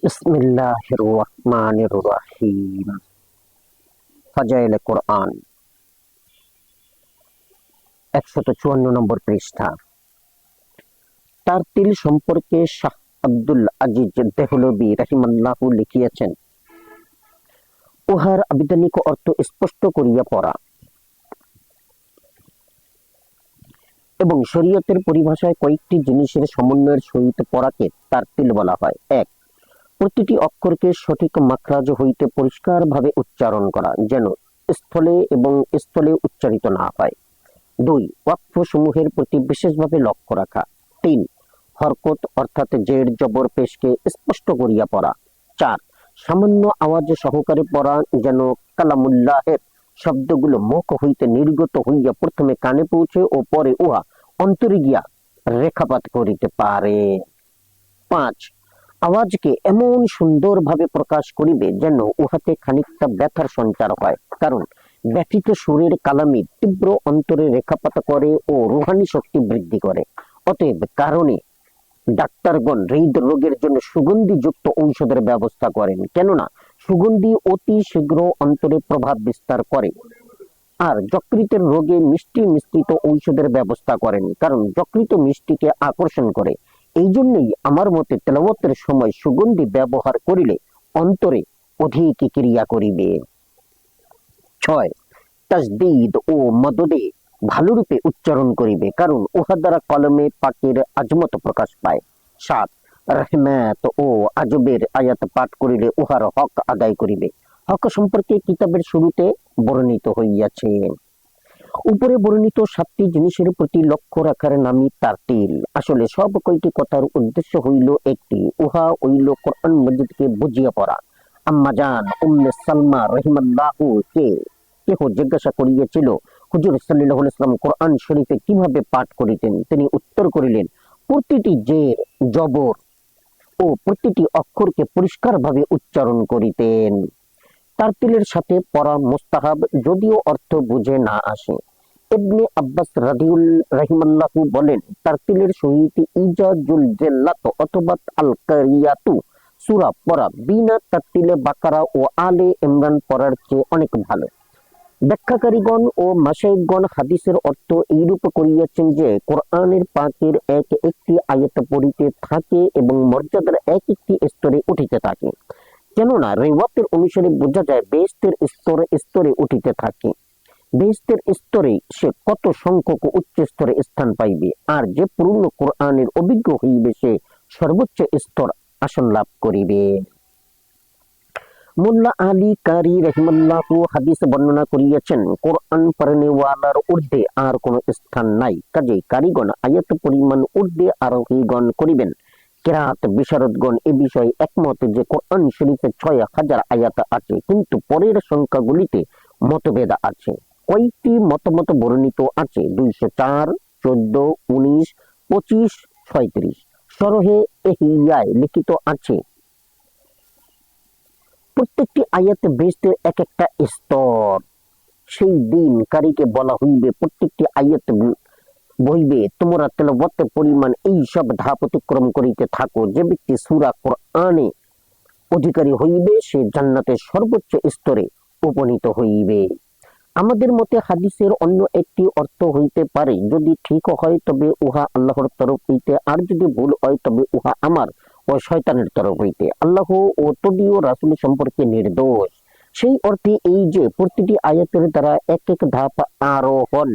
বিসমিল্লাহির রহমানির রহিম। ফাজাইল কোরআন 154 নম্বর পৃষ্ঠা। তারতিল সম্পর্কে শাহ আব্দুল আজিজ দেহলভী রাহিমাল্লাহু লিখিয়েছেন, উহার আবিধানিক অর্থ স্পষ্ট করিয়া পড়া এবং শরীয়তের পরিভাষায় কয়েকটি জিনিসের সমন্বয়ের সহিত পড়াকে তারতিল বলা হয়। 1. প্রতিটি অক্ষরকে সঠিক মাখরাজ হইতে পরিষ্কারভাবে উচ্চারণ করা, যেন স্থলে এবং স্থলে উচ্চারিত না হয়। 2. ওয়াকফ সমূহের প্রতি বিশেষভাবে লক্ষ্য রাখা। 3. হরকত অর্থাৎ জের জবর পেশকে স্পষ্ট করিয়া পড়া। 4. সামান্য আওয়াজ সহকারে পড়া, যেন কালামুল্লাহের শব্দগুলো মুখ হইতে নির্গত হইয়া প্রথমে কানে পৌঁছে ও পরে উহা অন্তরে গিয়া রেখাপাত করিতে পারে। 5. আওয়াজকে এমন সুন্দরভাবে প্রকাশ করিবে যেন উহাতে খানিকটা ব্যথার সঞ্চার হয়, কারণ ব্যথিত সুরের কালামি তীব্র অন্তরে রেখাপাত করে ও রুহানি শক্তি বৃদ্ধি করে। অতএব কারণে ডাক্তারগণ হৃদরোগের জন্য সুগন্ধিযুক্ত ঔষধের ব্যবস্থা করেন, কেননা সুগন্ধি অতি শীঘ্র অন্তরে প্রভাব বিস্তার করে। আর যকৃতের রোগে মিষ্টি মিশ্রিত ঔষধের ব্যবস্থা করেন, কারণ যকৃত মিষ্টিকে আকর্ষণ করে। এই জন্যই আমার মতে তেলাওয়াতের সময় সুগন্ধি ব্যবহার করিলে অন্তরে অধিক ক্রিয়া করিবে। 6. তাজদীদ ও মদদে ভালোরূপে উচ্চারণ করিবে, কারণ উহা দ্বারা কলমে পাকের আজমত প্রকাশ পায়। 7. রহমত ও আজবের আয়াত পাঠ করিলে উহার হক আদায় করিবে। হক সম্পর্কে কিতাবের শুরুতে বর্ণিত হইয়াছে। উপরে বর্ণিত 7টি জিনিসের প্রতি লক্ষ্য রাখার নামই তারতিল। আসলে সব কয়টি কথার উদ্দেশ্য হইল একটি, উহা হইল কোরআন মজিদকে বুঝিয়া পড়া। আম্মাজান উম্মে সালমা রাহিমাল্লাহু কেহ জিজ্ঞাসা করিয়াছিল, হুজুর সাল্লাল্লাহু আলাইহি ওয়াসাল্লাম কোরআন শরীফে কিভাবে পাঠ করিতেন? তিনি উত্তর করিলেন, প্রতিটি জের জবর ও প্রতিটি অক্ষরকে পরিষ্কারভাবে উচ্চারণ করিতেন। তারতিলের সাথে পড়া মুস্তাহাব, যদিও অর্থ বুঝে না আসে। ইবনে আব্বাস রাহিমাল্লাহু বলেন, তারতিলের সহিত ইজাজুল জেল্লাত অথবা আল কারিয়াতু সূরা পড়া বিনা তারতিলে বাকারা ও আলে ইমরান পড়ার চেয়ে অনেক ভালো। ব্যাখ্যাকারীগণ ও মাশায়েখগণ হাদিসের অর্থ এইরূপ করিয়াছেন যে, কোরআনের পাকের এক একটি আয়াত পড়িতে থাকে এবং মর্যাদার এক একটি স্তরে উঠিতে থাকে। কেননা রিওয়ায়াতের অনুসারে বোঝা যায় বেহেশতের স্তরে স্তরে উঠিতে থাকে। বেহেশতের স্তরে সে কত সংখ্যক উচ্চ স্তরে স্থান পাইবে, আর যে পূর্ণ কোরআনের অভিজ্ঞ হইবে সে সর্বোচ্চ স্তর আসন লাভ করিবে। মোল্লা আলী কারি রাহিমাল্লাহু হাদিস বর্ণনা করিয়াছেন, কোরআন পড়নেওয়ালার ঊর্ধ্বে আর কোন স্থান নাই। কাজেই কারিগণ আয়াত পরিমাণ ঊর্ধ্বে আরোহীগণ করিবেন। কেরাত বিশারদগণ এ বিষয়ে একমত যে কোরআন শরীফে 6000 আয়াত আছে, কিন্তু পরের সংখ্যাগুলিতে মতভেদ আছে। কয়েকটি মতামত বর্ণিত আছে 204, 14, 19, 25, 36। শরহে ইহইয়ায় লিখিত আছে, প্রত্যেকটি আয়াতে বেহেশতের এক একটা স্তর। সেই দিন কারীকে বলা হইবে, প্রত্যেকটি আয়াত বইবে তোমরা তেলাওয়াতের পরিমাণ এই সব ধাপ অতিক্রম করিতে থাকো। যে ব্যক্তি সূরা কোরআনে অধিকারী হইবে সে জান্নাতের সর্বোচ্চ স্তরে উপনীত হইবে। আমাদের মতে হাদিসের অন্য একটি অর্থ হইতে পারে, যদি ঠিক হয় তবে উহা আল্লাহর তরফ হইতে, আর যদি ভুল হয় তবে উহা আমার ও শয়তানের তরফ হইতে। আল্লাহ ও তদীয় রাসূল সম্পর্কে নির্দোষ। সেই অর্থে এই যে প্রতিটি আয়াতের দ্বারা এক এক ধাপ আরোহণ,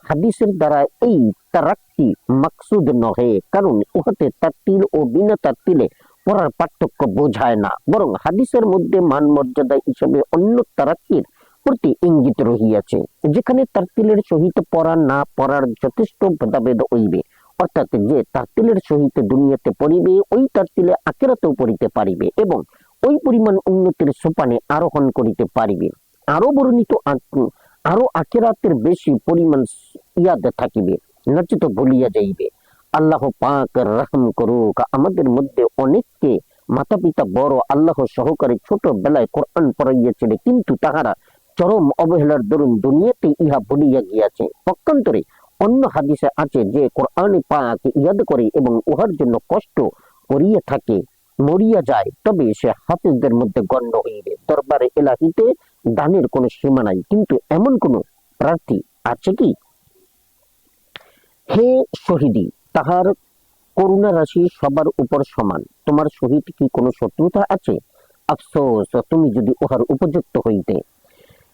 হাদিসের দ্বারা এই তারাক্কি মাকসুদ নহে, কারণ উহাতে তারতিল ও বিনা তারতিলে পড়ার পার্থক্য বোঝায় না, বরং হাদিসের মধ্যে মান মর্যাদা হিসেবে অন্য তারাক্কির প্রতি ইঙ্গিত রহিয়াছে। যেখানে তারতিলের সহিত পড়া না পড়ার যথেষ্ট ভেদাভেদ হইবে, অর্থাৎ যে তারতিলের সহিত দুনিয়াতে পড়িবে ওই তারতিলে আখিরাতেও পড়িতে পারিবে এবং ওই পরিমাণ উন্নতির সোপানে আরোহণ করিতে পারিবে। আরো বর্ণিত আরো আখিরাতের বেশি পরিমাণ ইয়াদ থাকিবে, নচেত ভুলিয়া যাইবে। আল্লাহ পাক রহম করুক। আমাদের মধ্যে অনেককে মাতা পিতা বড় আল্লাহ সহকারে ছোট বেলায় কোরআন পড়াইয়াছিল, কিন্তু তাহারা চরম অবহেলার দরুন দুনিয়াতে ইহা ভুলিয়া গিয়াছে। পক্ষান্তরে অন্য হাদিসে আছে যে কোরআনে পাক ইয়াদ করে এবং উহার জন্য কষ্ট করিয়া থাকে, মরিয়া যায় তবে সে হাফেজদের মধ্যে গণ্য হইবে। দরবারে এলাহিতে দানের কোনো সীমা নাই, কিন্তু এমন কোন প্রার্থী আছে কি? হে শহীদি, তাহার করুণা রাশি সবার উপর সমান। তোমার সহিত কি কোনো শত্রুতা আছে? আফসোস, তুমি যদি উহার উপযুক্ত হইতে।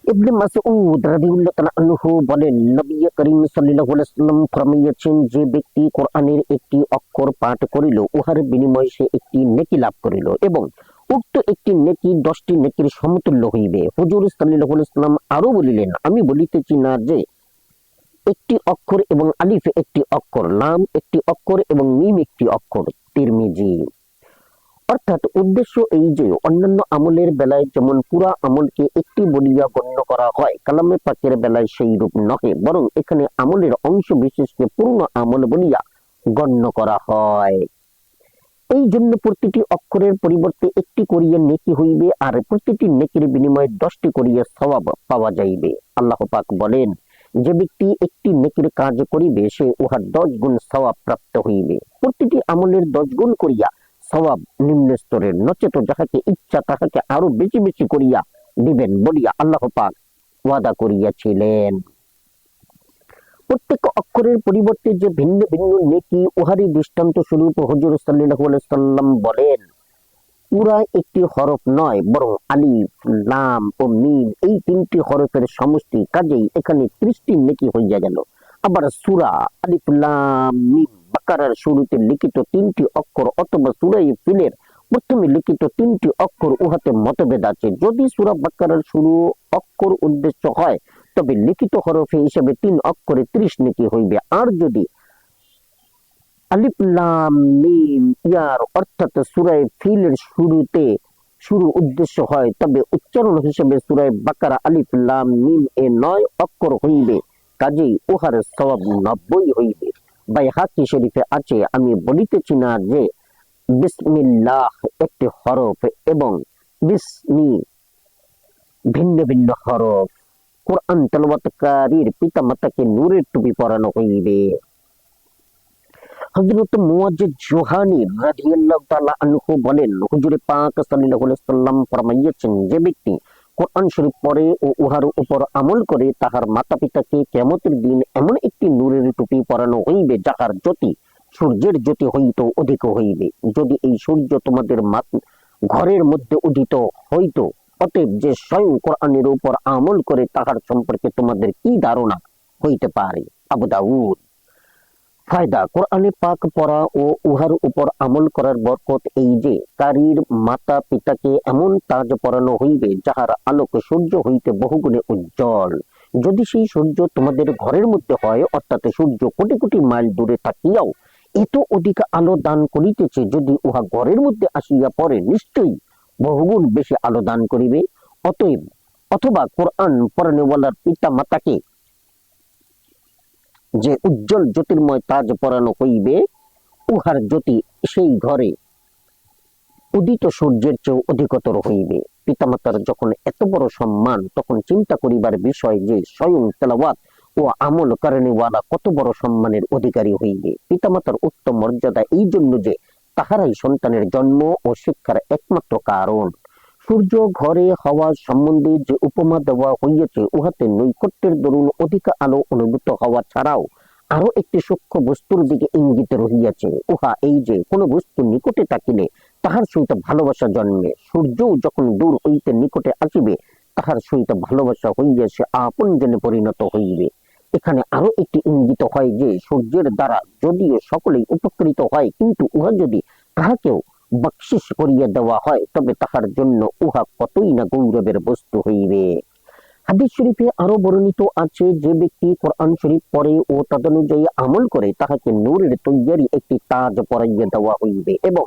ইবনে মাসউদ রাদিয়াল্লাহু তাআলা আনহু বলেন, নবী করিম সাল্লাল্লাহু আলাইহি ওয়াসাল্লাম ফরমাইয়াছেন, যে ব্যক্তি কোরআনের একটি অক্ষর পাঠ করিল উহার বিনিময়ে সে একটি নেকি লাভ করিল এবং উক্ত একটি নেকি 10টি নেকির সমতুল্য হইবে। হুজুর সাল্লাল্লাহু আলাইহি ওয়াসাল্লাম আরো বলিলেন, আমি বলিতেছি না যে একটি অক্ষর এবং আলিফ একটি অক্ষর, লাম একটি অক্ষর এবং মিম একটি অক্ষর। তিরমিজি। অর্থাৎ উদ্দেশ্য এই যে অন্যান্য আমলের বেলায় যেমন পুরা আমলকে একটি বলিয়া গণ্য করা হয়, কালামে পাকের বেলায় সেই রূপ নহে, বরং এখানে আমলের অংশ বিশেষকে পূর্ণ আমল বলিয়া গণ্য করা হয়। এই জন্য প্রতিটি অক্ষরের পরিবর্তে একটি করিয়া নেকি হইবে আর প্রতিটি নেকির বিনিময়ে 10টি করিয়া সওয়াব পাওয়া যাইবে। আল্লাহ পাক বলেন, যে ব্যক্তি একটি নেকির কাজ করিবে সে উহার 10 গুণ সওয়াব প্রাপ্ত হইবে। প্রতিটি আমলের 10 গুণ করিয়া সওয়াব নিম্ন স্তরের, নচেত যাহাকে ইচ্ছা তাহাকে আরো বেশি বেশি করিয়া দিবেন বলিয়া আল্লাহ পাক ওয়াদা করিয়াছিলেন। প্রত্যেক অক্ষরের পরিবর্তে যে ভিন্ন ভিন্ন নেকি, উহারই দৃষ্টান্ত স্বরূপ হুজুর সাল্লাল্লাহু আলাইহি সাল্লাম বলেন, পুরা একটি হরফ নয়, বরং আলিফ, লাম ও মিম এই 3টি হরফের সমষ্টি, কাজেই এখানে 30টি নেকি হইয়া গেল। আবার সূরা আলিফ লাম মিম বাকারার শুরুতে লিখিত 3টি অক্ষর অথবা সূরা ফিলের প্রথমে লিখিত 3টি অক্ষর, উহাতে মতভেদ আছে। যদি সূরা বাকারার শুরু অক্ষর উদ্দেশ্য হয় তবে লিখিত হরফে হিসেবে 3 অক্ষরে 30 নেকি হইবে, আর যদি আলিফ লাম মিম ইয়ার অর্থাৎ সূরা ফিলের শুরু উদ্দেশ্য হয় তবে উচ্চারণ হিসেবে সূরা বাকারা আলিফ লাম মিম এ 9 অক্ষর হইবে, কাজেই উহার সওয়াব 90 হইবে। বাইহাকি শরীফে আছে, আমি বলিতেছি না যে বিসমিল্লাহ একটি হরফ এবং বিসমি ভিন্ন ভিন্ন হরফ। কোরআন তেলাওয়াতকারীর পিতামাতাকে নূরের টুপি পরানো হইবে। হযরত মুয়াজ্জিজ জুহানী রাদিয়াল্লাহু তাআলা আনহু বলেন, হুজুরে পাক সাল্লাল্লাহু আলাইহি সাল্লাম ফরমাইয়াছেন, যে ব্যক্তি কোরআন শরীফ পড়ে ও উহার উপর আমল করে তাহার মাতা-পিতাকে কিয়ামতের দিন এমন একটি নূরের টুপি পরানো হইবে যাহার জ্যোতি সূর্যের জ্যোতি হইতো অধিক হইবে। যদি এই সূর্য তোমাদের ঘরের মধ্যে উদিত হইতো, অতএব যে স্বয়ং কোরআনের উপর আমল করে তাহার সম্পর্কে তোমাদের কি ধারণা হইতে পারে? আবু দাউদ। ফায়দা, কোরআনে পাক পড়া ও উহার উপর আমল করার বরকত এই যে কারীর মাতা পিতাকে এমন তাজ পরানো হইবে যাহার আলোক সূর্য হইতে বহুগুণে উজ্জ্বল। যদি সেই সূর্য তোমাদের ঘরের মধ্যে হয়, অর্থাৎ সূর্য কোটি কোটি মাইল দূরে থাকিয়াও এত অধিক আলো দান করিতেছে, যদি উহা ঘরের মধ্যে আসিয়া পড়ে নিশ্চয়ই বহুগুণ বেশি আলো দান করিবে। অতএব অথবা কোরআন পড়ানেওয়ালার পিতা মাতাকে যে উজ্জ্বল জ্যোতির্ময় তাজ পরানো হইবে, উহার জ্যোতি সেই ঘরে উদিত সূর্যের চেয়ে অধিকতর হইবে। পিতামাতার যখন এত বড় সম্মান, তখন চিন্তা করিবার বিষয় যে স্বয়ং তেলাওয়াত ও আমল কারণেওয়ালা কত বড় সম্মানের অধিকারী হইবে। পিতামাতার উত্তম মর্যাদা এই জন্য যে তাহারাই সন্তানের জন্ম ও শিক্ষার একমাত্র কারণ। সূর্য ঘরে হওয়া সম্বন্ধে যে উপমা দেওয়া হইয়াছে, উহাতে নৈকট্যের দরুন অধিক আলো অনুভূত হওয়া ছাড়াও আরো একটি সূক্ষ্ম বস্তুর দিকে ইঙ্গিত রহিয়াছে। উহা এই যে কোনো বস্তু নিকটে থাকিলে তাহার সহিত ভালোবাসা জন্মে। সূর্য যখন দূর হইতে নিকটে আসিবে, তাহার সহিত ভালোবাসা হইয়া সে আপনজনে পরিণত হইবে। এখানে আরো একটি ইঙ্গিত হয় যে সূর্যের দ্বারা যদিও সকলেই উপকৃত হয়, কিন্তু উহা যদি কাহাকেও বকশিস করিয়া দেওয়া হয় তবে তাহার জন্য উহা কতই না গৌরবের বস্তু হইবে। হাদিস শরীফে আরো বর্ণিত আছে, যে ব্যক্তি কোরআন শরীফ পড়ে ও তদনুযায়ী আমল করে তাহাকে নূরের তৈয়ারি একটি তাজ পরাইয়া দেওয়া হইবে এবং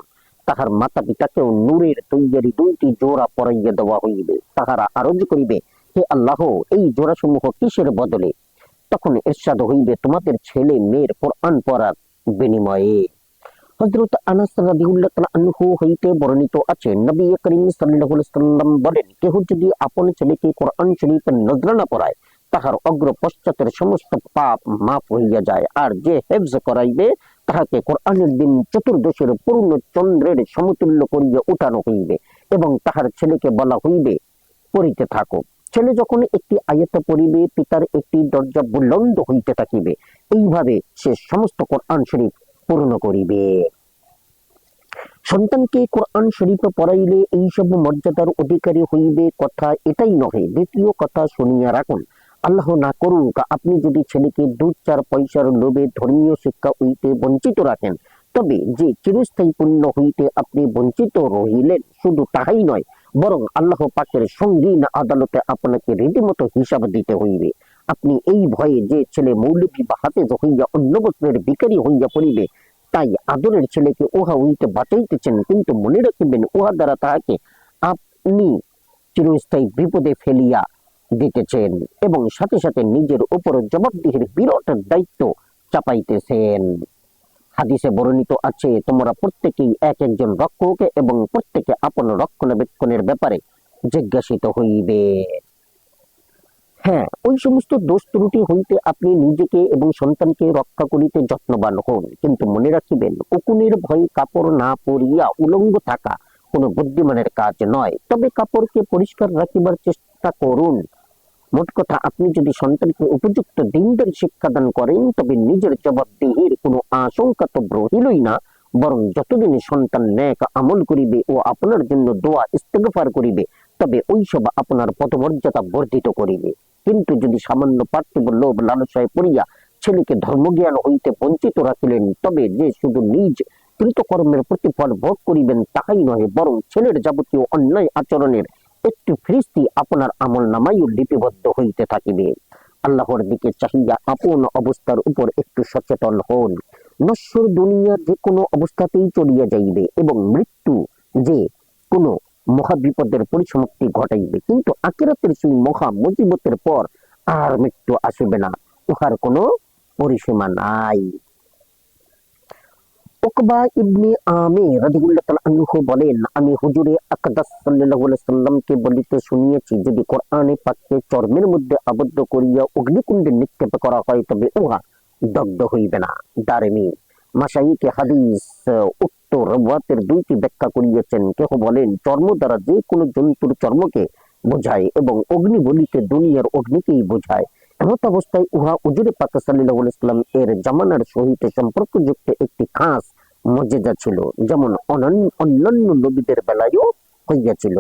তাহার মাতা পিতাকেও নূরের তৈয়ারি 2টি জোড়া পরাইয়া দেওয়া হইবে। তাহারা আরজ করিবে, হে আল্লাহ, এই জোড়াসমূহ কিসের বদলে? তখন ইরশাদ হইবে, তোমাদের ছেলে মেয়ের কোরআন পড়ার বিনিময়ে। হযরত আনাস রাদিয়াল্লাহু তাআলা আনহু হইতে বর্ণিত আছে, নবী করিম সাল্লাল্লাহু আলাইহি সাল্লাম বলেন, কেহ যদি আপন ছেলেকে কোরআন শরীফের নজরানা পড়ায়, তাহার অগ্র পশ্চাতের সমস্ত পাপ মাফ হইয়া যায়, আর যে হেফজ করাইবে তাহাকে কোরআনের দিন চতুর্দশের পূর্ণ চন্দ্রের সমতুল্য করিয়া উঠানো হইবে এবং তাহার ছেলেকে বলা হইবে, পড়িতে থাকো। ছেলে যখন একটি আয়াত পড়িবে, পিতার একটি দরজা বুলন্দ হইতে থাকিবে। এইভাবে সে সমস্ত কোরআন শরীফ পূর্ণ করিবে। সন্তানকে কোরআন শরীফ পড়াইলে এইসব মর্যাদার অধিকারী হইবে, কথা এটাই নহে। দ্বিতীয় কথা শুনিয়া রাখুন, আল্লাহ না করুক আপনি যদি ছেলেকে 2-4 পয়সার লোভে ধর্মীয় শিক্ষা হইতে বঞ্চিত রাখেন, তবে যে চিরস্থায়ী পুণ্য হইতে আপনি বঞ্চিত রহিলেন, শুধু তাহাই নয়, বরং আল্লাহ পাকের সঙ্গীন আদালতে আপনাকে রীতিমতো হিসাব দিতে হইবে। আপনি এই ভয়ে যে ছেলে মৌলবী বা হাফেজ হইয়া অন্য বস্ত্রের ভিখারি হইয়া পড়িবে, তাই আদরের ছেলেকে উহা হইতে বাঁচাইতেছেন, কিন্তু মনে রাখিবেন উহা দ্বারা তাহাকে আপনি চিরস্থায়ী বিপদে ফেলিয়া দিতেছেন এবং সাথে সাথে নিজের উপর জবাবদিহির বিরাট দায়িত্ব চাপাইতেছেন। হাদিসে বর্ণিত আছে, তোমরা প্রত্যেকেই এক একজন রক্ষক এবং প্রত্যেকে আপন রক্ষণাবেক্ষণের ব্যাপারে জিজ্ঞাসিত হইবে। হ্যাঁ, ওই সমস্ত দোষ ত্রুটি হইতে আপনি নিজেকে এবং সন্তানকে রক্ষা করিতে যত্নবান হন, কিন্তু মনে রাখিবেন উকুনের ভয়ে কাপড় না পরিয়া উলঙ্গ থাকা কোনো বুদ্ধিমানের কাজ নয়। তবে কাপড়কে পরিষ্কার রাখিবার চেষ্টা করুন। মোট কথা, আপনি যদি সন্তানকে উপযুক্ত দিনদারি শিক্ষাদান করেন, তবে নিজের জবাবদিহির কোনো আশঙ্কা তো রহিলই না, বরং যতদিনে সন্তান নেক আমল করিবে ও আপনার জন্য দোয়া ইস্তেগফার করিবে, তবে ওইসব আপনার পদমর্যাদা বর্ধিত করিবে। কিন্তু যদি সামান্য পার্থিব লোভ লালসায় পড়িয়া ছেলেকে ধর্মজ্ঞান হইতে বঞ্চিত রাখিলেন, তবে যে শুধু নিজ কৃতকর্মের প্রতিফল ভোগ করিবেন তাহাই নহে, বরং ছেলের যাবতীয় অন্যায় আচরণের একটি ফিরিস্তি আপনার আমল নামাইও লিপিবদ্ধ হইতে থাকিবে। আল্লাহর দিকে চাহিয়া আপন অবস্থার উপর একটু সচেতন হন। নশ্বর দুনিয়া যে কোনো অবস্থাতেই চলিয়া যাইবে এবং মৃত্যু যে কোনো মহাবিপদের পরিসমাপ্তি ঘটাইবে, কিন্তু আখিরাতের সেই মহা মুসিবতের পর আর মৃত্যু আসিবে না, উহার কোনো পরিসীমা নাই। উকবা ইবনে আমির রাদিয়াল্লাহু তাআলা আনহু বলেন, আমি হুজুরে আকদাস সাল্লাল্লাহু আলাইহি সাল্লামকে বলিতে শুনিয়েছি, যদি কোরআনে পাককে চর্মের মধ্যে আবদ্ধ করিয়া অগ্নিকুণ্ডে নিক্ষেপ করা হয়, তবে উহা দগ্ধ হইবে না। দারমি মাশাইখে হাদিস উক্ত রওয়ায়াতের 2টি ব্যাখ্যা করিয়েছেন। কেহ বলেন চর্ম দ্বারা যে কোনো জন্তুর চর্মকে বোঝায় এবং অগ্নি বলিতে দুনিয়ার অগ্নিকেই বোঝায়। এমত অবস্থায় উহা হুজুরে পাক সাল্লাল্লাহু আলাইহি সাল্লাম এর জামানার সহিত সম্পর্কযুক্ত একটি খাস মর্যাদা ছিল, যেমন অন্যান্য নবীদের বেলায়ও হইয়াছিল।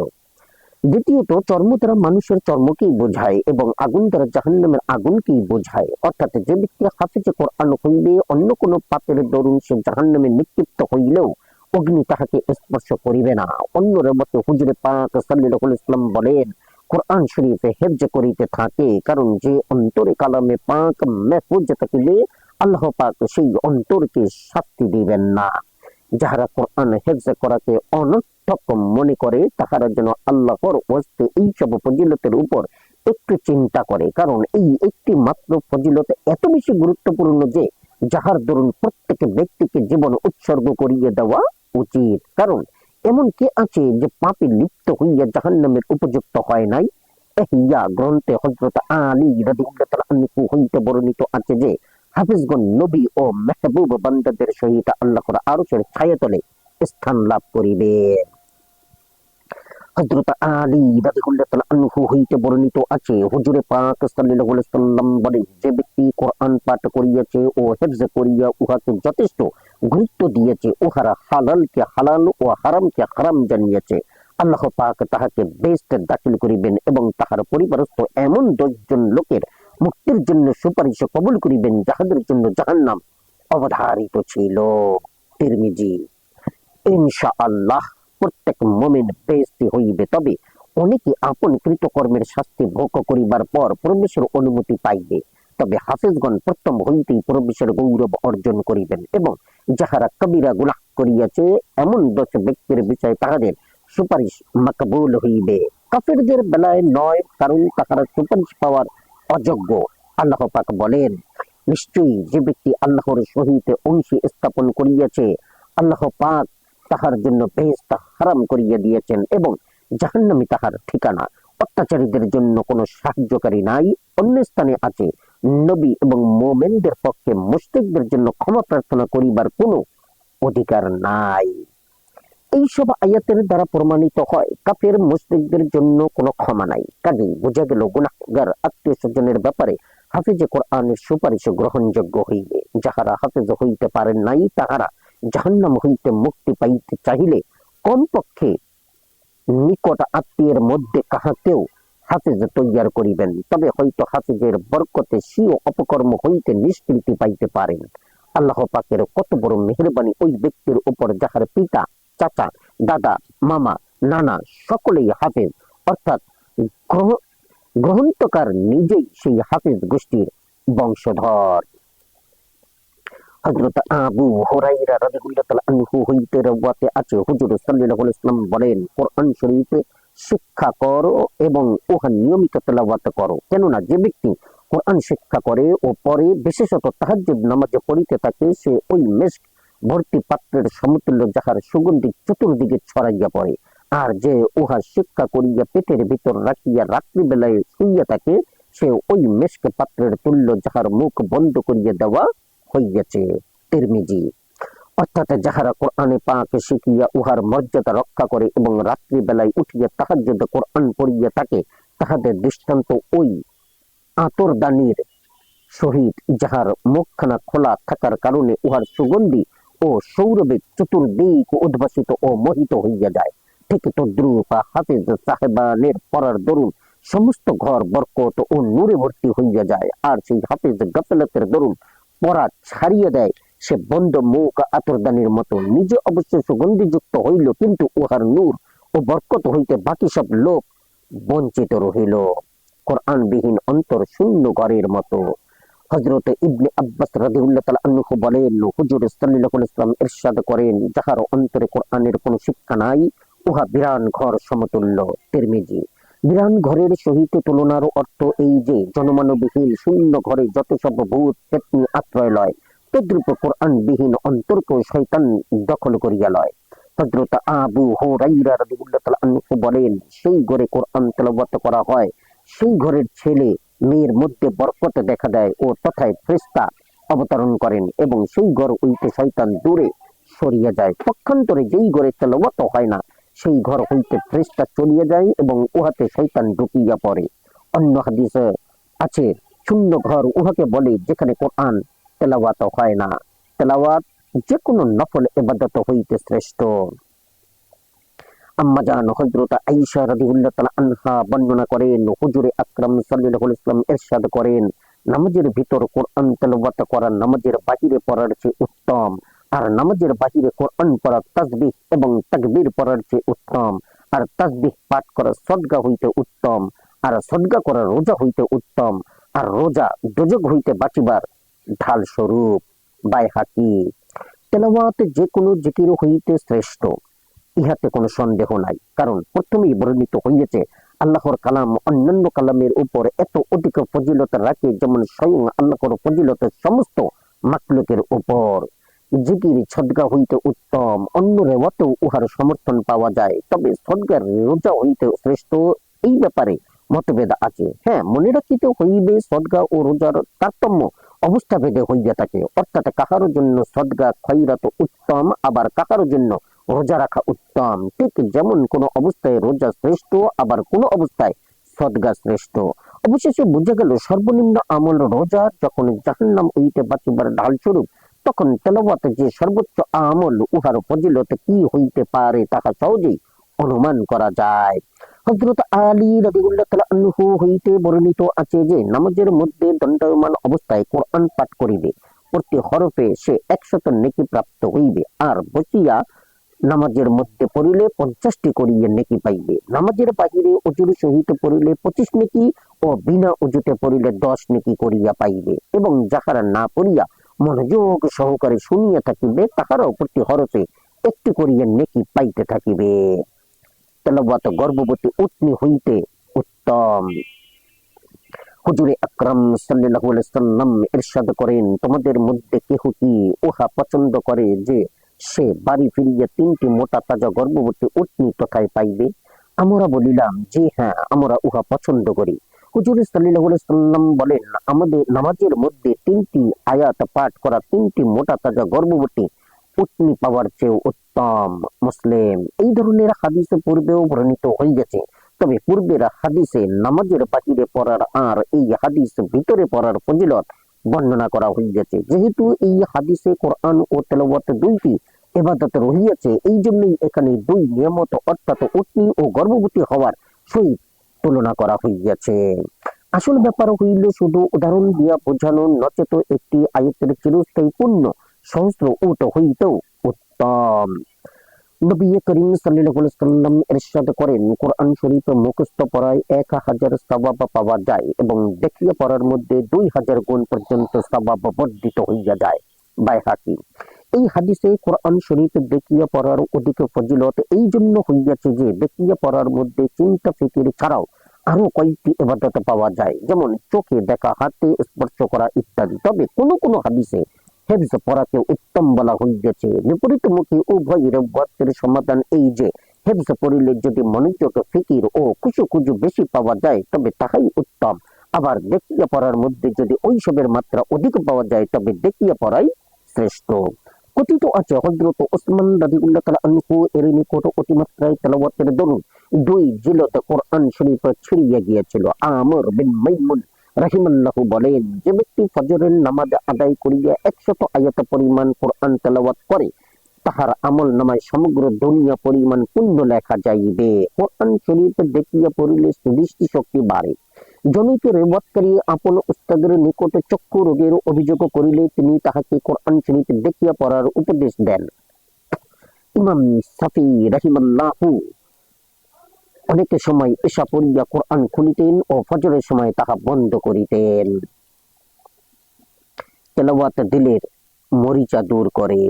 দ্বিতীয়ত, চর্ম দ্বারা মানুষের চর্মকেই বোঝায় এবং আগুন দ্বারা জাহান্নামের আগুনকেই বোঝায়। অর্থাৎ যে ব্যক্তি হাফেজে কোরআন হইবে, অন্য কোনো পাপের দরুন সে জাহান্নামে নিক্ষিপ্ত হইলেও অগ্নি তাহাকে স্পর্শ করিবে না। অন্য রবতে হুজুরে পাক সাল্লাল্লাহু আলাইহি ওয়াসাল্লাম বলেন, কোরআন শরীফে হেফজ করিতে থাকে, কারণ যে অন্তরে কালামে পাক মাহফুজ থাকিবে, আল্লাহ পাক সেই অন্তরকে শাস্তি দিবেন না। যাহারা কোরআন হেফজ করাকে অনর্থক মনে করে, তাহারা যেন আল্লাহর ওয়াস্তে এই সব ফজিলতের উপর একটু চিন্তা করে, কারণ এই একটি মাত্র ফজিলত এত বেশি গুরুত্বপূর্ণ যে যাহার দরুন প্রত্যেক ব্যক্তিকে জীবন উৎসর্গ করিয়ে দেওয়া উচিত। কারণ এমন কে আছে যে পাপে লিপ্ত হইয়া জাহান্নামের উপযুক্ত হয় নাই? ইহয়া গ্রন্থে হযরত আলী রাদিয়াল্লাহু তাআলা আনহু হইতে বর্ণিত আছে যে হাফিজগণ নবী ও মেহবুব বান্দাদের সহিত আল্লাহর আরশের ছায়াতলে স্থান লাভ করিবে। হযরত আলী রাদিয়াল্লাহু তাআলা আনহু হইতে বর্ণিত আছে, হুজুরে পাক সাল্লাল্লাহু আলাইহি সাল্লাম বলেন, যে ব্যক্তি কোরআন পাঠ করিয়াছে ও হেফজ করিয়া উহাকে যথেষ্ট গুরুত্ব দিয়েছে, উহারা হালালকে হালাল ও হারামকে হারাম জানিয়েছে, আল্লাহ পাক তাহাকে বেহেশতে দাখিল করিবেন এবং তাহার পরিবারস্থ এমন 10 জন লোকের মুক্তির জন্য সুপারিশ কবুল করিবেন, যাহাদের জন্য জাহান্নাম অবধারিত ছিল। তিরমিজি। ইনশাআল্লাহ প্রত্যেক মুমিন বেহেশতি হইবে, তবে অনেকে আপন কৃতকর্মের শাস্তি ভোগ করিবার পর প্রবেশের অনুমতি পাইবে। তবে হাফেজগণ প্রথম হইতেই প্রবেশের গৌরব অর্জন করিবেন এবং যাহারা কবিরা গুনাহ করিয়াছে এমন 10 ব্যক্তির বিষয়ে তাহাদের সুপারিশ মাকবুল হইবে। কাফেরদের বেলায় নয়, কারণ তাহারা সুপারিশ পাওয়ার অযোগ্য। আল্লাহ পাক বলেন, নিশ্চয়ই যে ব্যক্তি আল্লাহর সহিত অংশী স্থাপন করিয়াছে, আল্লাহ পাক তাহার জন্য বেহেশত হারাম করিয়া দিয়েছেন এবং জাহান্নামই তাহার ঠিকানা। অত্যাচারীদের জন্য কোনো সাহায্যকারী নাই। অন্য স্থানে আছে, নবী এবং মোমেনদের পক্ষে মুশরিকদের জন্য ক্ষমা প্রার্থনা করিবার কোনো অধিকার নাই। এইসব আয়াতের দ্বারা প্রমাণিত হয় কাফের মুশরিকদের জন্য কোনো ক্ষমা নাই। কাজেই বোঝা গেল গুনাহগার আত্মীয় স্বজনের ব্যাপারে হাফিজে কোরআনের সুপারিশ গ্রহণযোগ্য হইবে। যাহারা হাফিজ হইতে পারেন নাই তাহারা জাহান্নাম হইতে মুক্তি পাইতে চাহিলে কমপক্ষে নিকট আত্মীয়ের মধ্যে কাহাকেও হাফিজ তৈয়ার করিবেন, তবে হয়তো হাফিজের বরকতে স্বীয় অপকর্ম হইতে নিষ্কৃতি পাইতে পারেন। আল্লাহ পাকের কত বড় মেহেরবানি ওই ব্যক্তির উপর যাহার পিতা, চাচা, দাদা, মামা, নানা সকলেই হাফিজ, অর্থাৎ গ্রহণকার নিজেই সেই হাফিজ গোষ্ঠীর বংশধর। হযরত আবু হুরায়রা রাদিয়াল্লাহু তাআলা আনহু হইতে রওয়াতে আছে, হুজুর সাল্লাল্লাহু আলাইহি ওয়াসাল্লাম বলেন, কোরআন শরীফে শিক্ষা করো এবং উহা নিয়মিত তেলাওয়াত করো। কেননা যে ব্যক্তি কোরআন শিক্ষা করে ও পরে বিশেষত তাহাজ্জুদ নামাজে পড়িতে থাকে, সে ওই মিস্ক ভর্তি পাত্রের সমতুল্য যাহার সুগন্ধি চতুর্দিকে ছড়াইয়া পড়ে। আর যে উহা শিক্ষা করিয়া পেটের ভিতর রাখিয়া রাত্রিবেলায় শুইয়া থাকে, সে ওই মিস্ক পাত্রের তুল্য যাহার মুখ বন্ধ করিয়া দেওয়া হইয়াছে। তিরমিজি। অর্থাৎ যাহারা কোরআনে পাক শিখিয়া উহার মর্যাদা রক্ষা করে এবং রাত্রিবেলায় উঠিয়া তাহাজ্জুদ কোরআন পড়িয়া থাকে, তাহাদের দৃষ্টান্ত ওই আতরদানির সহিত যাহার মুখখানা খোলা থাকার কারণে উহার সুগন্ধি ও সৌরভে চতুর্দিক উদ্ভাসিত ও মোহিত হইয়া যায়, ঠিক তদ্রূপ হাফিজ সাহেবানের পড়ার দরুন সমস্ত ঘর বরকত ও নূরে ভর্তি হইয়া যায়। আর সেই হাফিজ গাফলাতের দরুন পড়া ছাড়িয়ে দেয়, সে বন্ধ মুখ আতরদানির মতো, নিজে অবশ্য সুগন্ধিযুক্ত হইল, কিন্তু উহার নূর ও বরকত হইতে বাকি সব লোক বঞ্চিত রহিল। কোরআনবিহীন অন্তর শূন্য ঘরের মতো। হযরত ইবনে আব্বাস রাদিয়াল্লাহু তাআলা আনহু বলেন, হুজুর সাল্লাল্লাহু আলাইহি ওয়াসাল্লাম ইরশাদ করেন, যাহার অন্তরে কোরআনের কোনো শিক্ষা নাই, উহা বিরান ঘর সমতুল্য। তিরমিজি। বিরান ঘরের সহিত তুলনার অর্থ এই যে জনমানবহীন শূন্য ঘরে যত সব ভূত পেতনি আশ্রয় লয়, তদ্রূপ কোরআনবিহীন অন্তরকেও শয়তান দখল করিয়া লয়। হযরত আবু হুরায়রা রাদিয়াল্লাহু তাআলা আনহু বলেন, সেই ঘরে কোরআন তেলাওয়াত করা হয়, সেই ঘরের ছেলে মেয়ের মধ্যে বরকত দেখা দেয় ও তথায় ফেরেশতা অবতরণ করেন এবং সেই ঘর হইতে শয়তান দূরে সরিয়া যায়। পক্ষান্তরে যেই ঘরে তেলাওয়াত হয় না, সেই ঘর হইতে ফেরেশতা চলিয়া যায় এবং উহাতে শয়তান ঢুকিয়া পড়ে। অন্য হাদিসে আছে, শূন্য ঘর উহাকে বলে যেখানে কোরআন তেলাওয়াত হয় না। তেলাওয়াত যে কোনো নফল ইবাদত হইতে শ্রেষ্ঠ। আম্মাজান হযরত আয়েশা রাদিয়াল্লাহু তাআলা আনহা বর্ণনা করেন, হুজুরে আকরাম সাল্লাল্লাহু আলাইহি ওয়াসাল্লাম ইরশাদ করেন, নামাজের ভিতর কোরআন তেলাওয়াত করা নামাজের বাহিরে পড়ার চেয়ে উত্তম, আর নামাজের বাহিরে কোরআন পড়া তাসবিহ এবং তাকবীর পড়ার চেয়ে উত্তম, আর তাসবিহ পাঠ করা সদকা হইতে উত্তম, আর সদকা করা রোজা হইতে উত্তম, আর রোজা দোজখ হইতে বাঁচিবার ঢাল স্বরূপ। বাইহাকি। তেলাওয়াত যে কোনো জিকির হইতে শ্রেষ্ঠ, ইহাতে কোনো সন্দেহ নাই। কারণ প্রথমেই বর্ণিত হইয়াছে, আল্লাহর কালাম অন্যান্য কালামের উপর এত অধিক ফজিলত রাখে, যেমন স্বয়ং আল্লাহর ফজিলত সমস্ত মাখলুকের উপর। জিকির সদকা হইতে উত্তম, অন্য রেওয়াতেও উহার সমর্থন পাওয়া যায়, তবে সদকার রোজা হইতে শ্রেষ্ঠ, এই ব্যাপারে মতভেদ আছে। হ্যাঁ, মনে রাখিতে হইবে সদকা ও রোজার তারতম্য অবস্থা ভেদে হইয়া থাকে। অর্থাৎ কাহারও জন্য সদকা খয়রাত উত্তম, আবার কাহারও জন্য রোজা রাখা উত্তম। ঠিক যেমন কোন অবস্থায় রোজা শ্রেষ্ঠ, আবার কোন অবস্থায় সদকা শ্রেষ্ঠ। অবশেষে বোঝা গেল সর্বনিম্ন আমল রোজা, যখন জাহান্নাম হইতে বাঁচিবার ঢাল স্বরূপ, তখন তেলাওয়াত যে সর্বোচ্চ আমল, উহার ফজিলত কি হইতে পারে তাহা সহজেই অনুমান করা যায়। হযরত আলী রাদিয়াল্লাহু তাআলা আনহু হইতে বর্ণিত আছে যে, নামাজের মধ্যে দণ্ডায়মান অবস্থায় কোরআন পাঠ করিবে, প্রতি হরফে সে 100 নেকি প্রাপ্ত হইবে, আর বসিয়া নামাজের মধ্যে পড়িলে 50টি করিয়া নেকি পাইবে। নামাজের বাহিরে অজুর সহিত পড়িলে 25 নেকি ও বিনা অজুতে পড়িলে 10 নেকি করিয়া পাইবে। এবং যাহারা না পড়িয়া মনোযোগ সহকারে শুনিয়া থাকিবে, তাহারাও প্রতি হরফে 1টি করিয়া নেকি পাইতে থাকিবে। তেলাওয়াত গর্ভবতী উটনি হইতে উত্তম। হুজুরে আকরাম সাল্লাল্লাহু আলাইহি ওয়াসাল্লাম ইরশাদ করেন, তোমাদের মধ্যে কেহ কি উহা পছন্দ করে যে সে বাড়ি ফিরিয়া 3টি মোটা তাজা গর্ভবতী উটনি তথায় পাইবে? আমরা বলিলাম যে হ্যাঁ, আমরা উহা পছন্দ করি। হুজুর সাল্লাল্লাহু আলাইহি সাল্লাম বলেন, আমাদের নামাজের মধ্যে 3টি আয়াত পাঠ করা 3টি মোটা তাজা গর্ভবতী উটনি পাওয়ার চেয়ে উত্তম। মুসলিম। এই ধরনের হাদিস পূর্বেও বর্ণিত হয়ে গেছে, তবে পূর্বের হাদিসে নামাজের বাহিরে পড়ার আর এই হাদিস ভিতরে পড়ার ফজিলত বর্ণনা করা হয়ে গেছে। যেহেতু এই হাদিসে কোরআন ও তেলাওয়াত দুইটি ইবাদত রহিয়াছে, এই জন্যই এখানে দুই নিয়ামত অর্থাৎ উটনি ও গর্ভবতী হওয়ার সহিত তুলনা করা হইয়াছে। আসল ব্যাপার হইল শুধু উদাহরণ দিয়া বোঝানো, নচেত একটি আয়তের চিরস্থায়ী পূর্ণ সহস্র উট হইতেও উত্তম। নবী করিম সাল্লাল্লাহু আলাইহি সাল্লাম ইরশাদ করেন, কোরআন শরীফ মুখস্থ পড়ায় 1000 সওয়াব পাওয়া যায় এবং দেখিয়ে পড়ার মধ্যে 2000 গুণ পর্যন্ত সওয়াব বর্ধিত হইয়া যায়। বাইহাকি। এই হাদিসে কোরআন শরীফ দেখিয়ে পড়ার অধিক ফজিলত এই জন্য হইয়াছে যে দেখিয়ে পড়ার মধ্যে চিন্তা ফিকির ছাড়াও আরো কয়েকটি ইবাদত পাওয়া যায়, যেমন চোখে দেখা, হাতে স্পর্শ করা ইত্যাদি। তবে কোন কোন হাদিসে হেফজ পড়াকে উত্তম বলা হইয়াছে। বিপরীতমুখী উভয়ের বাতের সমাধান এই যে হেফজ পড়িলে যদি মনোযোগ, ফিকির ও কুসুকুজু বেশি পাওয়া যায় তবে তাহাই উত্তম। আবার দেখিয়ে পড়ার মধ্যে যদি ওইসবের মাত্রা অধিক পাওয়া যায় তবে দেখিয়ে পড়াই শ্রেষ্ঠ। কথিত আছে হযরত ওসমান রাদিয়াল্লাহু তাআলা আনহু এর নিকট অতিমাত্রায় তেলাওয়াতের দরুন 2 জিলদ কোরআন শরীফ ছিড়িয়ে গিয়েছিল। আমর বিন মাইমুন রাহিমাল্লাহু বলেন, যে ব্যক্তি ফজরের নামাজ আদায় করিয়া 100 আয়াত পরিমাণ কোরআন তেলাওয়াত করে তাহার আমল নামায় সমগ্র দুনিয়া পরিমাণ পুণ্য লেখা যাইবে। কোরআন শরীফ দেখিয়া পড়িলে দৃষ্টি শক্তি বাড়ে। জমিত রেওয়াতকারী আপন উস্তাদের নিকট চক্ষু রোগের অভিযোগ করিলে তিনি তাহাকে কোরআন শরীফ দেখিয়া পড়ার উপদেশ দেন। ইমাম শাফি রাহিমাল্লাহু অনেক সময় এশা পড়িয়া কোরআন খুলিতেন ও ফজরের সময় তাহা বন্ধ করিতেন। তেলাওয়াত দিলের মরিচা দূর করে।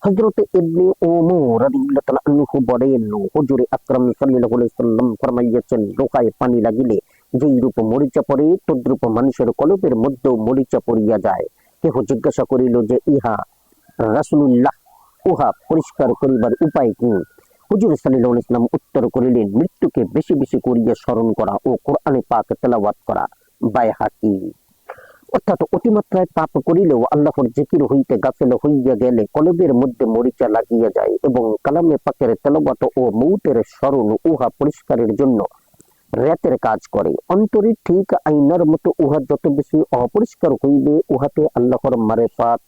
হযরত ইবনে ওমর রাদিয়াল্লাহু তাআলা আনহু বলেন, হুজুর আকরাম সাল্লাল্লাহু আলাইহি সাল্লাম ফরমাইয়াছেন, লোকায় পানি লাগিলে যেই রূপ মরিচা পড়ে তদ্রূপ মানুষের কলবের মধ্যেও মরিচা পড়িয়া যায়। কেহ জিজ্ঞাসা করিল যে ইহা রাসূলুল্লাহ, উহা পরিষ্কার করিবার উপায় কি? হুজুর সাল্লাল্লাহু আলাইহি সাল্লাম উত্তর করিলেন, মৃত্যুকে বেশি বেশি করিয়া স্মরণ করা ও কোরআনে পাক তেলাওয়াত করা। বাইহাকি। অর্থাৎ অতিমাত্রায় পাপ করিলেও আল্লাহর জিকির হইতে গাফেল হইয়া গেলে কলবের মধ্যে মরিচা লাগিয়া যায় এবং কালামে পাকের তেলাওয়াত ও মউতের স্মরণ উহা পরিষ্কারের জন্য রাতের কাজ করে। অন্তরে ঠিক আয়নার মতো উহা যত বেশি অপরিষ্কার হইবে উহাতে আল্লাহর মারিফাত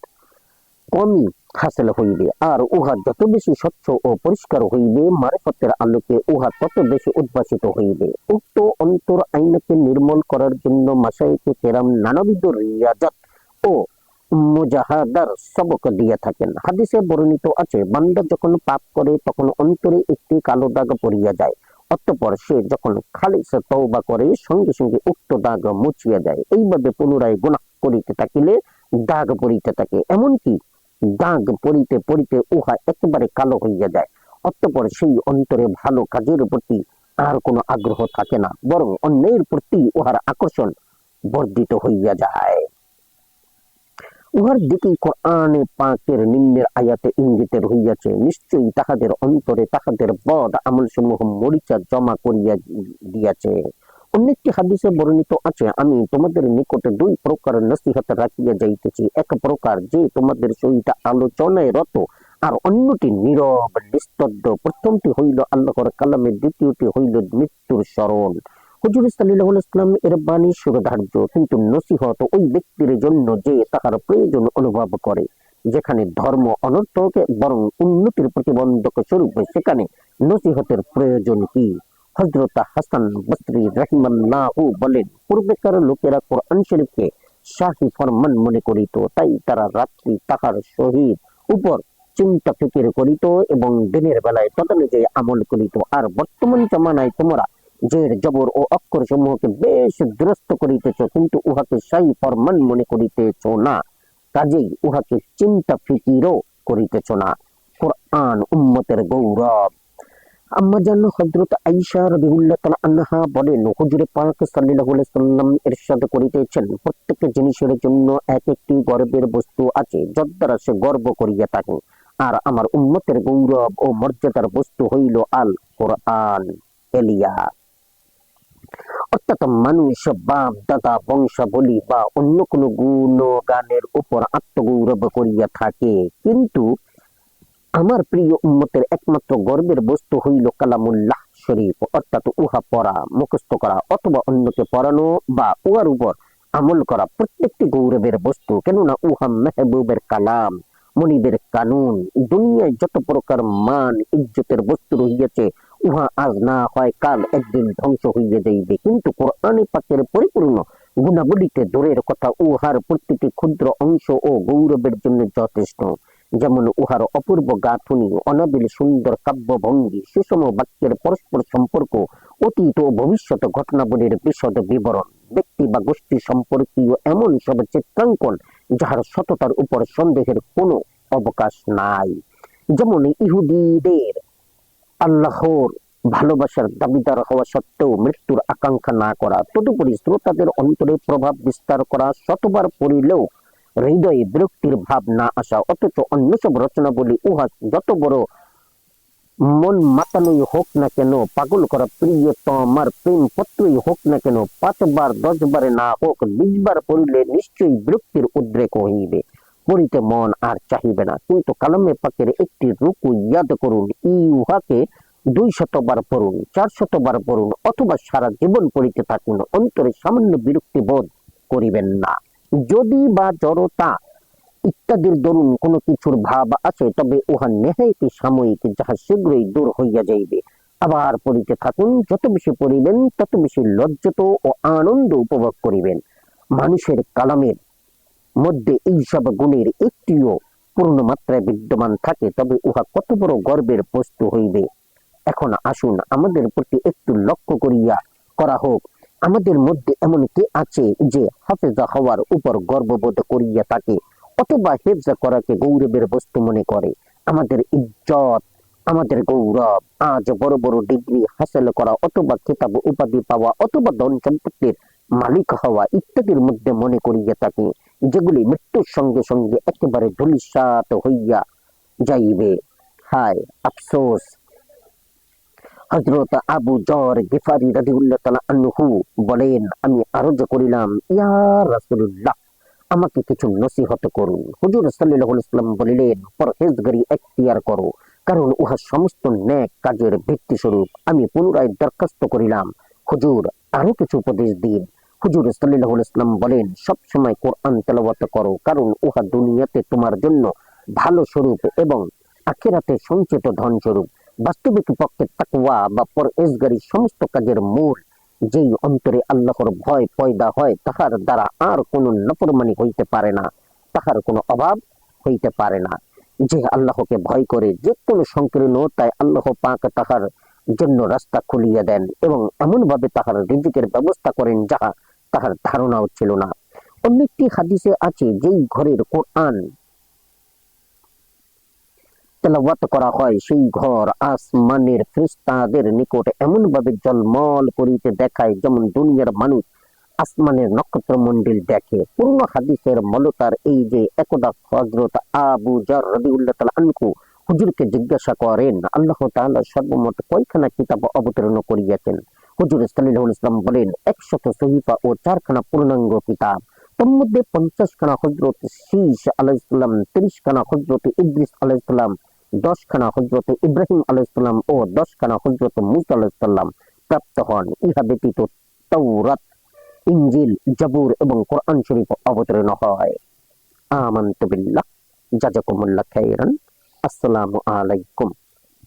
কমই হাসিল হইবে, আর উহা যত বেশি স্বচ্ছ ও পরিষ্কার হইবে মারিফতের আলোকে উহা তত বেশি উদ্ভাসিত হইবে। উক্ত অন্তর আইনকে নির্মল করার জন্য মাশায়েখে কেরাম নানাবিধ রিয়াজত ও মুজাহাদার সবক দিয়ে থাকেন। হাদিসে বর্ণিত আছে, বান্দা যখন পাপ করে তখন অন্তরে একটি কালো দাগ পড়িয়া যায়, অতঃপর সে যখন খালিস তওবা করে সঙ্গে সঙ্গে উক্ত দাগ মুছিয়া যায়। এইভাবে পুনরায় গুনাহ করিতে থাকিলে দাগ পড়িতে থাকে, এমনকি দাগ পড়িতে পড়িতে উহা একেবারে কালো হইয়া যায়। অতঃপর সেই অন্তরে ভালো কাজের প্রতি আর কোনো আগ্রহ থাকে না, বরং অন্যের প্রতি উহার আকর্ষণ বর্ধিত হইয়া যায়। উহার দিকেই কোরআনে পাকের নিম্নের আয়াতে ইঙ্গিতের হইয়াছে, নিশ্চয়ই তাহাদের অন্তরে তাহাদের বদ আমলসমূহ মরিচা জমা করিয়া দিয়াছে। অন্য একটি হাদিসে বর্ণিত আছে, আমি তোমাদের নিকট 2 প্রকার নসিহত রাখিয়া যাইতেছি, এক প্রকার যে তোমাদের সহিত আলোচনায় রত, আর অন্যটি নীরব নিস্তব্ধ। প্রথমটি হইল আল্লাহর কালামে, দ্বিতীয়টি হইল মৃত্যুর স্মরণ। হুজুর সাল্লাল্লাহু আলাইহি ওয়াসাল্লাম এর বাণী সুধার্য, কিন্তু নসিহত ওই ব্যক্তির জন্য যে তাহার প্রয়োজন অনুভব করে। যেখানে ধর্ম অনর্থক বরং উন্নতির প্রতিবন্ধক স্বরূপ, সেখানে নসিহতের প্রয়োজন কি? হযরত হাসান বসরি রাহিমাল্লাহু বলেন, পূর্বেকার লোকেরা কোরআন শরীফকে শাহী ফরমান মনে করিত, তাই তারা রাত্রি তাহার শহীদ উপর চিন্তা ফিকির করিত এবং দিনের বেলায় তদনুযায়ী আমল করিত। আর বর্তমান জমানায় তোমরা জের জবর ও অক্ষর সমূহকে বেশ দুরস্ত করিতেছ, কিন্তু উহাকে শাহী ফরমান মনে করিতেছ না, কাজেই উহাকে চিন্তা ফিকিরও করিতেছ না। কোরআন উম্মতের গৌরব। আম্মাজান হযরত আয়েশা রাদিয়াল্লাহু তাআলা আনহা বলেন, হুজুর পাক সাল্লাল্লাহু আলাইহি সাল্লাম ইরশাদ করিতেছেন, প্রত্যেক জিনিসের জন্য এক একটি গর্বের বস্তু আছে যদ্বারা সে গর্ব করিয়া থাকে, আর আমার উম্মতের গৌরব ও মর্যাদার বস্তু হইল আল কোরআন। এলিয়া। অর্থাৎ মানুষ বাপ দাদা বংশাবলী বা অন্য কোনো গুণগানের উপর আত্মগৌরব করিয়া থাকে, কিন্তু আমার প্রিয় উম্মতের একমাত্র গর্বের বস্তু হইল কালামুল্লাহ শরীফ, অর্থাৎ উহা পড়া, মুখস্থ করা অথবা অন্যকে পড়ানো বা উহার উপর আমল করা প্রত্যেকটি গৌরবের বস্তু। কেননা উহা মেহবুবের কালাম, মনিবের কানুন। দুনিয়ায় যত প্রকার মান ইজ্জতের বস্তু রহিয়াছে, উহা আজ না হয় কাল একদিন ধ্বংস হইয়া যাইবে, কিন্তু কোরআনে পাকের পরিপূর্ণ গুণাবলীতে দূরের কথা, উহার প্রতিটি ক্ষুদ্র অংশ ও গৌরবের জন্য যথেষ্ট। যেমন উহার অপূর্ব গাঁথনি, অনাবিল সুন্দর কাব্যভঙ্গি, সুষম বাক্যের পরস্পর সম্পর্ক, অতীত ও ভবিষ্যৎ ঘটনাবলীর বিশদ বিবরণ, ব্যক্তি বা গোষ্ঠী সম্পর্কীয় এমন সব চিত্রাঙ্কন যাহার সততার উপর সন্দেহের কোনো অবকাশ নাই। যেমন ইহুদিদের আল্লাহর ভালোবাসার দাবিদার হওয়া সত্ত্বেও মৃত্যুর আকাঙ্ক্ষা না করা, তদুপরি শ্রোতাদের অন্তরে প্রভাব বিস্তার করা, শতবার পড়িলেও হৃদয়ে বিরক্তির ভাব না আসা, অথচ অন্য সব রচনাবলী উহা যত বড় মন মাতানোই হোক না কেন, পাগল করা প্রিয়তমার প্রেম পত্রই হোক না কেন, 5 বার 10 বারে না হোক 20 বার পড়িলে নিশ্চয়ই বিরক্তির উদ্রেক হইবে, পড়িতে মন আর চাহিবে না। কিন্তু কালামে পাকের একটি রুকু ইয়াদ করুন, উহাকে 200 বার পড়ুন, 400 বার পড়ুন, অথবা সারা জীবন পড়িতে থাকুন, অন্তরে সামান্য বিরক্তি বোধ করিবেন না। যদি বা জড়তা ইত্যাদির দরুন কোনো কিছুর ভাব আছে, তবে উহা নেহাইতে সাময়িক, যাহা শীঘ্রই দূর হইয়া যাইবে। আবার পড়িতে থাকুন, যত বেশি পড়িবেন তত বেশি লজ্জিত ও আনন্দ উপভোগ করিবেন। মানুষের কালামের মধ্যে এইসব গুণের একটিও পূর্ণ মাত্রায় বিদ্যমান থাকে, তবে উহা কত বড় গর্বের বস্তু হইবে। এখন আসুন আমাদের প্রতি একটু লক্ষ্য করা হোক, আমাদের মধ্যে এমন কে আছে যে হাফেজা হওয়ার উপর গর্ববোধ করিয়া থাকে, অথবা হেফজা করাকে গৌরবের বস্তু মনে করে। আমাদের ইজ্জত, আমাদের গৌরব আজ বড় বড় ডিগ্রি হাসিল করা, অথবা খেতাব উপাধি পাওয়া, অথবা ধন সম্পত্তির মালিক হওয়া ইত্যাদির মধ্যে মনে করিয়া থাকে, যেগুলি মৃত্যুর সঙ্গে সঙ্গে একেবারে ধূলিসাৎ হইয়া যাইবে। হায় আফসোস! হযরত আবু যর গিফারি রাদিয়াল্লাহু তাআলা আনহু বলেন, আমি আরজ করিলাম, ইয়া রাসূলুল্লাহ, আমাকে কিছু নসিহত করুন। হুজুর সাল্লাল্লাহু আলাইহি ওয়াসাল্লাম বলিলেন, পরহেজগারি এখতিয়ার করো, কারণ উহা সমস্ত নেক কাজের ভিত্তি স্বরূপ। আমি পুনরায় দরখাস্ত করিলাম, হুজুর আরো কিছু উপদেশ দিন। হুজুর সাল্লাল্লাহু আলাইহি ওয়াসাল্লাম বলেন, সব সময় কোরআন তেলাওয়াত করো, কারণ উহা দুনিয়াতে তোমার জন্য ভালো স্বরূপ এবং আখিরাতে সঞ্চিত ধন স্বরূপ। বাস্তবিক পক্ষে তাকওয়া বা পরহেজগারি সমস্ত কাজের মূল। যেই অন্তরে আল্লাহর ভয় পয়দা হয়, তাহার দ্বারা আর কোনো নাফরমানি হইতে পারে না, তাহার কোনো অভাব হইতে পারে না। যে আল্লাহকে ভয় করে, যে কোনো সংকীর্ণতায় আল্লাহ পাক তাহার জন্য রাস্তা খুলিয়া দেন এবং এমন ভাবে তাহার রিজিকের ব্যবস্থা করেন যাহা তাহার ধারণাও ছিল না। অন্য একটি হাদিসে আছে, যেই ঘরের কোরআন তেলাওয়াত করা হয়, সেই ঘর আসমানের ফেরেশতাদের নিকট এমন ভাবে জলমল করিতে দেখায়, যেমন দুনিয়ার মানুষ আসমানের নক্ষত্রমণ্ডল দেখে। পূর্ণ হাদিসের মলতার এই যে, একদা হযরত আবু যর রাদিয়াল্লাহু তাআলা আনহু হুজুরকে জিজ্ঞাসা করেন, আল্লাহ তাআলা সর্বমোট কয়খানা কিতাব অবতীর্ণ করিয়াছেন? হুজুর সাল্লাল্লাহু আলাইহি ওয়াসাল্লাম বলেন, 100 সহিফা ও 4 খানা পূর্ণাঙ্গ কিতাব। তন্মধ্যে 50 খানা হযরত শীস আলাইহিস সালাম, 30 খানা হযরত ইদ্রিস আলাইহিস সালাম, 10 খানা হযরত ইব্রাহিম আলাইহিস সালাম ও 10 খানা হযরত মূসা আলাইহিস সালাম প্রাপ্ত হন। ইহা ব্যতীত তাওরাত, ইনজিল, জাবুর এবং কোরআন শরীফ অবতীর্ণ হয়। আমানতু বিল্লাহ। জাযাকুমুল্লাহ খাইরান। আসসালামু আলাইকুম।